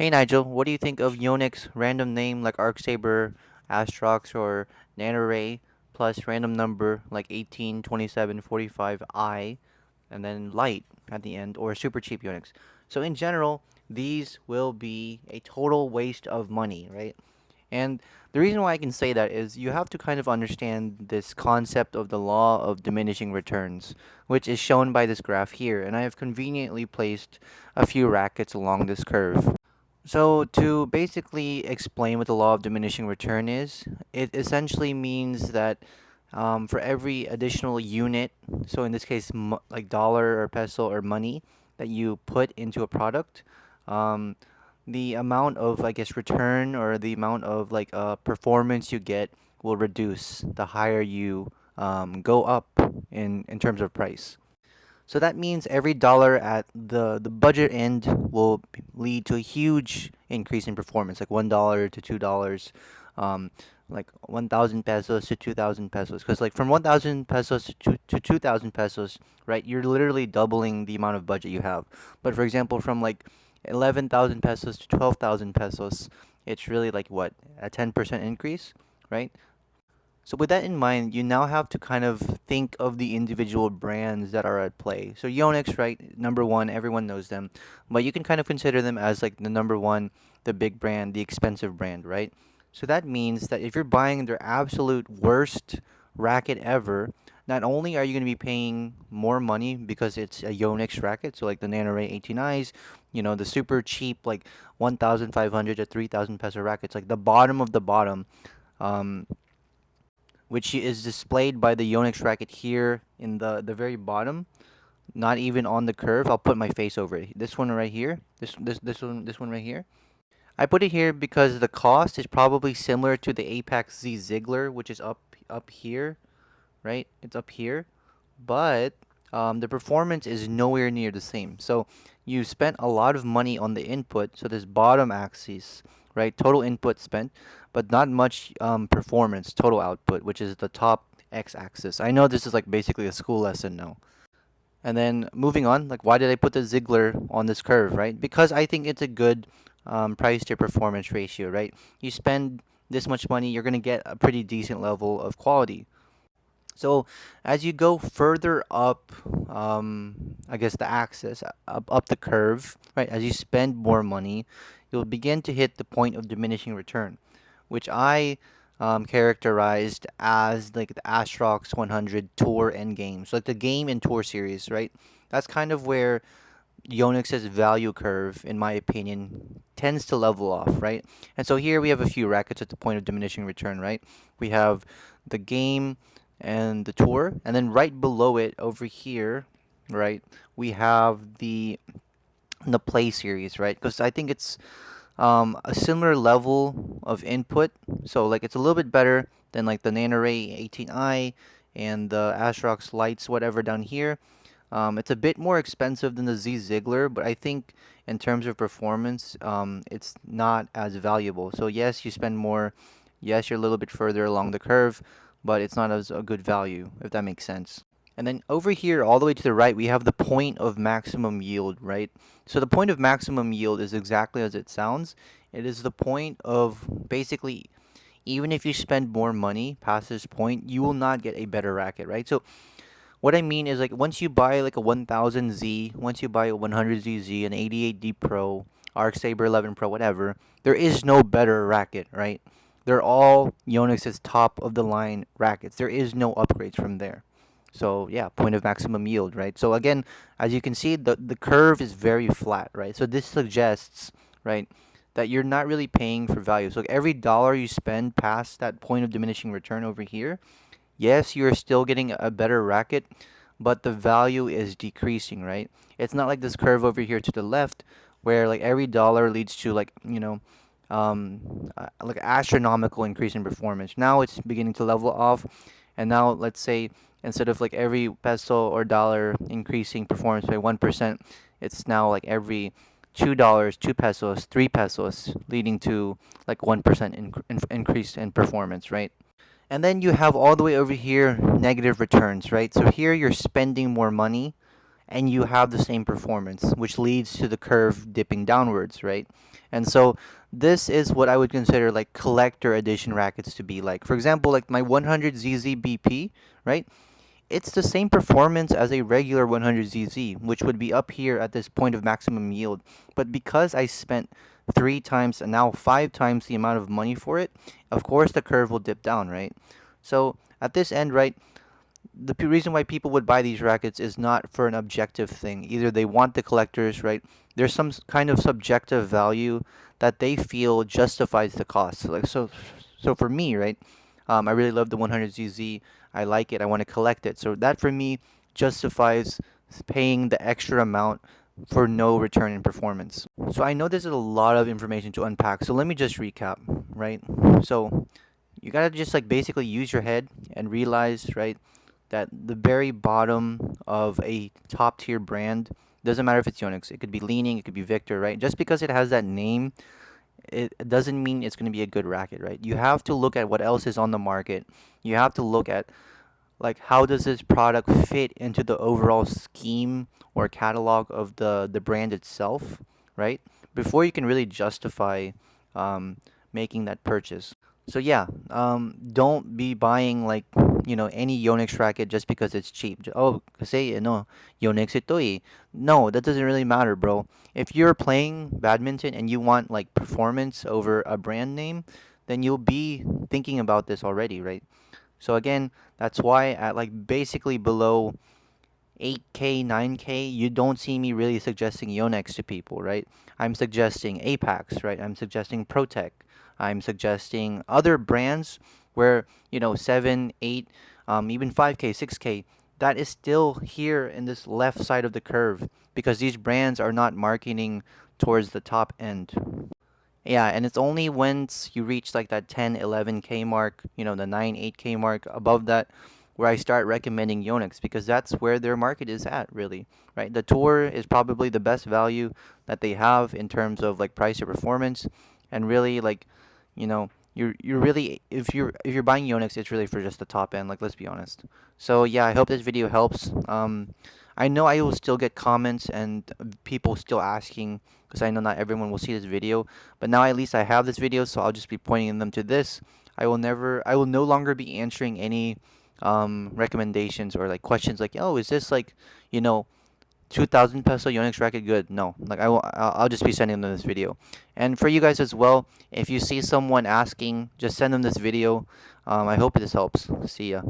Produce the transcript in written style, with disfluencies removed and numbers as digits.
Hey Nigel, what do you think of Yonex random name like Arcsaber, Astrox, or Nanoray plus random number like 18, 27, 45, I, and then light at the end, or super cheap Yonex? So in general, these will be a total waste of money, right? And the reason why I can say that is you have to kind of understand this concept of the law of diminishing returns, which is shown by this graph here. And I have conveniently placed a few rackets along this curve. So, to basically explain what the law of diminishing return is, it essentially means that for every additional unit, so in this case, like dollar or peso or money that you put into a product, um, the amount of, I guess, return or the amount of like performance you get will reduce the higher you go up in terms of price. So that means every dollar at the budget end will lead to a huge increase in performance, like $1 to $2, um, like 1,000 pesos to 2,000 pesos. Because like from 1,000 pesos to 2,000 pesos, right, you're literally doubling the amount of budget you have. But for example, from like 11,000 pesos to 12,000 pesos, it's really like what, a 10% increase, right? So with that in mind, you now have to kind of think of the individual brands that are at play. So Yonex, right, number one, everyone knows them, but you can kind of consider them as like the number one, the big brand, the expensive brand, right? So that means that if you're buying their absolute worst racket ever, not only are you going to be paying more money because it's a Yonex racket, so like the Nanoray 18Is, the super cheap like 1,500 to 3,000 peso rackets, like the bottom of the bottom. Um, which is displayed by the Yonex racket here in the very bottom, not even on the curve. I'll put my face over it. This one right here, this one right here. I put it here because the cost is probably similar to the Apex Z Ziggler, which is up here, right? It's up here, but the performance is nowhere near the same. So you spent a lot of money on the input. So this bottom axis, right? Total input spent, but not much performance, total output, which is the top x-axis. I know this is like basically a school lesson now. And then moving on, like why did I put the Ziegler on this curve, right? Because I think it's a good price to performance ratio, right? You spend this much money, you're gonna get a pretty decent level of quality. So as you go further up, I guess the axis, up the curve, right? As you spend more money, you'll begin to hit the point of diminishing return, which I characterized as like the Astrox 100 Tour Endgame. So like the game and tour series, right? That's kind of where Yonex's value curve, in my opinion, tends to level off, right? And so here we have a few rackets at the point of diminishing return, right? We have the game and the tour, and then right below it over here, right, we have the play series, right? Because I think it's a similar level of input, so like it's a little bit better than like the Nanoray 18i and the Astrox lights, whatever down here. It's a bit more expensive than the Z Ziggler, but I think in terms of performance, it's not as valuable. So yes, you spend more. Yes, you're a little bit further along the curve, but it's not as a good value, if that makes sense. And then over here, all the way to the right, we have the point of maximum yield, right? So the point of maximum yield is exactly as it sounds. It is the point of basically, even if you spend more money past this point, you will not get a better racket, right? So what I mean is like once you buy like a 1000Z, once you buy a 100ZZ, an 88D Pro, Arc Saber 11 Pro, whatever, there is no better racket, right? They're all Yonex's top of the line rackets. There is no upgrades from there. So yeah, point of maximum yield, right? So again, as you can see, the curve is very flat, right? So this suggests, right, that you're not really paying for value. So every dollar you spend past that point of diminishing return over here, yes, you're still getting a better racket, but the value is decreasing, right? It's not like this curve over here to the left where like every dollar leads to like, like astronomical increase in performance. Now it's beginning to level off, and now let's say instead of like every peso or dollar increasing performance by 1%, it's now like every $2, 2 pesos, 3 pesos, leading to like 1% increase in performance, right? And then you have all the way over here negative returns, right? So here you're spending more money and you have the same performance, which leads to the curve dipping downwards, right? And so this is what I would consider like collector edition rackets to be like. For example, like my 100ZZ BP, right? It's the same performance as a regular 100ZZ, which would be up here at this point of maximum yield. But because I spent 3 times and now 5 times the amount of money for it, of course the curve will dip down, right? So at this end, right, the reason why people would buy these rackets is not for an objective thing. Either they want the collectors, right? There's some kind of subjective value that they feel justifies the cost. So for me, right? I really love the 100ZZ. I like it. I want to collect it. So that for me justifies paying the extra amount for no return in performance. So I know this is a lot of information to unpack. So let me just recap, right? So you gotta just like basically use your head and realize, right, that the very bottom of a top tier brand doesn't matter if it's Yonex. It could be Leaning, it could be Victor, right? Just because it has that name, it doesn't mean it's going to be a good racket, right? You have to look at what else is on the market. You have to look at like how does this product fit into the overall scheme or catalog of the brand itself, right? Before you can really justify um, making that purchase. So yeah, don't be buying like any Yonex racket just because it's cheap. Oh, kasi no, Yonex ito eh. No, that doesn't really matter, bro. If you're playing badminton and you want like performance over a brand name, then you'll be thinking about this already, right? So again, that's why at like basically below 8K, 9K, you don't see me really suggesting Yonex to people, right? I'm suggesting Apex, right? I'm suggesting Protec. I'm suggesting other brands where, 7, 8, even 5K, 6K, that is still here in this left side of the curve because these brands are not marketing towards the top end. Yeah, and it's only once you reach like that 10, 11K mark, the 9, 8K mark, above that, where I start recommending Yonex because that's where their market is at, really, right? The Tour is probably the best value that they have in terms of like price to performance, and really like, you're really if you're buying Yonex, it's really for just the top end. Like, let's be honest. So yeah, I hope this video helps. I know I will still get comments and people still asking because I know not everyone will see this video. But now at least I have this video, so I'll just be pointing them to this. I will no longer be answering any recommendations or like questions like, oh, is this like, 2,000 peso Yonex racket good? No, like I'll just be sending them this video. And for you guys as well, if you see someone asking, just send them this video. I hope this helps. See ya.